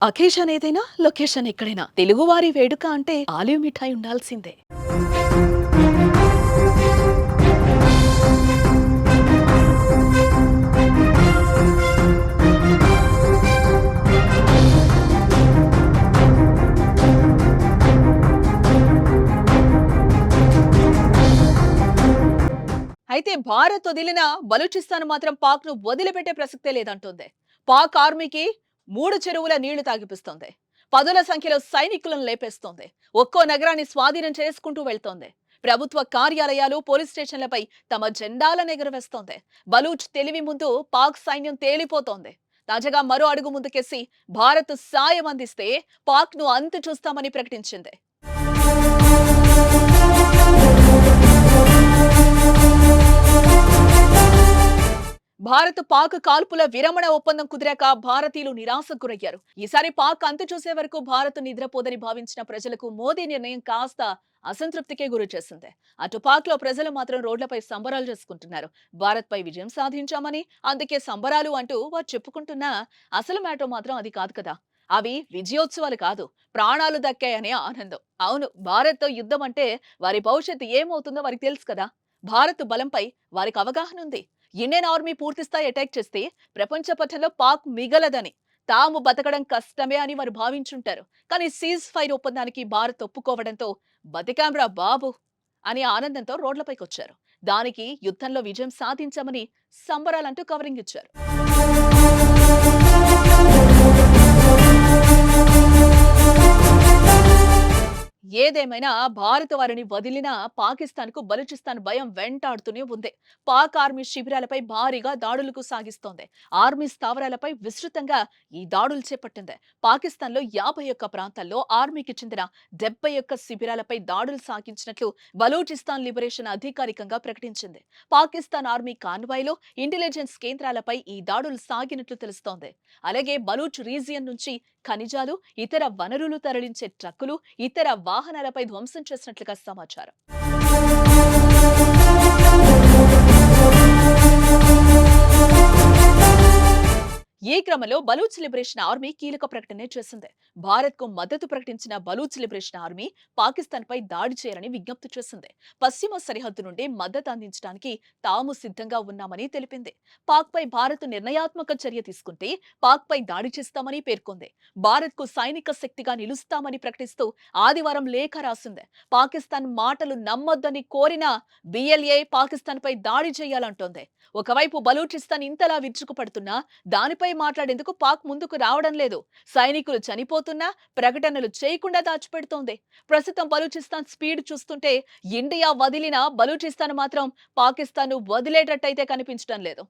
Occasion ఏదైనా location ఎక్కడైనా తెలుగువారి వేడుక అంటే ఆలివ్ మిఠాయి ఉండాల్సిందే. అయితే భారత్ వదిలిన బలూచిస్తాన్ మాత్రం పాక్ ను వదిలిపెట్టే ప్రసక్తే లేదంటోంది. పాక్ ఆర్మీకి 3 చెరువుల నీళ్లు తాగిపిస్తోంది. పదుల సంఖ్యలో సైనికులను లేపేస్తోంది. ఒక్కో నగరాన్ని స్వాధీనం చేసుకుంటూ వెళ్తోంది. ప్రభుత్వ కార్యాలయాలు, పోలీస్ స్టేషన్లపై తమ జెండాలను ఎగురవేస్తోంది. బలూచ్ తెలివి ముందు పాక్ సైన్యం తేలిపోతోంది. తాజాగా మరో అడుగు ముందుకేసి భారత్ సాయం అందిస్తే పాక్ ను అంతు చూస్తామని ప్రకటించింది. భారత్ పాక్ కాల్పుల విరమణ ఒప్పందం కుదిరాక భారతీయులు నిరాశకు గురయ్యారు. ఈసారి పాక్ అంతు చూసే వరకు భారత్ నిద్రపోదని భావించిన ప్రజలకు మోదీ నిర్ణయం కాస్త అసంతృప్తికే గురి చేసింది. అటు పాక్ లో ప్రజలు మాత్రం రోడ్లపై సంబరాలు చేసుకుంటున్నారు. భారత్ పై విజయం సాధించామని, అందుకే సంబరాలు అంటూ వారు చెప్పుకుంటున్నా అసలు మ్యాటర్ మాత్రం అది కాదు కదా. అవి విజయోత్సవాలు కాదు, ప్రాణాలు దక్కాయనే ఆనందం. అవును, భారత్ తో యుద్ధం అంటే వారి భవిష్యత్తు ఏమవుతుందో వారికి తెలుసు కదా. భారత్ బలంపై వారికి అవగాహన ఉంది. ఇండియన్ ఆర్మీ పూర్తిస్థాయి అటాక్ చేస్తే ప్రపంచ పటంలో పాక్ మిగలదని, తాము బతకడం కష్టమే అని వారు భావించుంటారు. కానీ సీజ్ ఫైర్ ఒప్పందానికి భారత్ ఒప్పుకోవడంతో బతికాంరా బాబు అని ఆనందంతో రోడ్లపైకొచ్చారు. దానికి యుద్ధంలో విజయం సాధించామని సంబరాలంటూ కవరింగ్ ఇచ్చారు. ఏదేమైనా భారత వారిని వదిలిన పాకిస్తాన్ కు బలూచిస్తాన్ భయం వెంటాడుతూనే ఉంది. పాక్ ఆర్మీ శిబిరాలపై భారీగా దాడులకు సాగిస్తోంది. ఆర్మీ స్థావరాలపై విస్తృతంగా ఈ దాడులు చేపట్టింది. పాకిస్తాన్ లో 51 ప్రాంతాల్లో ఆర్మీకి చెందిన 71 శిబిరాలపై దాడులు సాగించినట్లు బలూచిస్తాన్ లిబరేషన్ అధికారికంగా ప్రకటించింది. పాకిస్తాన్ ఆర్మీ కాన్వాయ్లో ఇంటెలిజెన్స్ కేంద్రాలపై ఈ దాడులు సాగినట్లు తెలుస్తోంది. అలాగే బలూచ్ రీజియన్ నుంచి ఖనిజాలు, ఇతర వనరులు తరలించే ట్రక్కులు, ఇతర వాహనాలపై ధ్వంసం చేసినట్లుగా సమాచారం. ఈ క్రమంలో బలూచ్ లిబరేషన్ ఆర్మీ కీలక ప్రకటన చేసింది. భారత్ కు మద్దతు ప్రకటించిన బలూచ్ లిబరేషన్ ఆర్మీ పాకిస్తాన్ పై దాడి చేయాలని విజ్ఞప్తి చేసింది. పశ్చిమ సరిహద్దు నుండి మద్దతు అందించడానికి తాము సిద్ధంగా ఉన్నామని తెలిపింది. పాక్ పై భారత్ నిర్ణయాత్మక చర్య తీసుకుంటే పాక్ పై దాడి చేస్తామని పేర్కొంది. భారత్ కు సైనిక శక్తిగా నిలుస్తామని ప్రకటిస్తూ ఆదివారం లేఖ రాసింది. పాకిస్తాన్ మాటలు నమ్మొద్దని కోరినా బిఎల్ఏ పాకిస్తాన్ పై దాడి చేయాలంటోంది. ఒకవైపు బలూచిస్తాన్ ఇంతలా విరుచుకుపడుతున్నా దానిపై మాట్లాడేందుకు పాక్ ముందుకు రావడం లేదు. సైనికులు చనిపోతున్నా ప్రకటనలు చేయకుండా దాచిపెడుతోంది. ప్రస్తుతం బలూచిస్తాన్ స్పీడ్ చూస్తుంటే ఇండియా వదిలిన బలూచిస్తాన్ మాత్రం పాకిస్తాన్ వదిలేటట్టయితే కనిపించడం లేదు.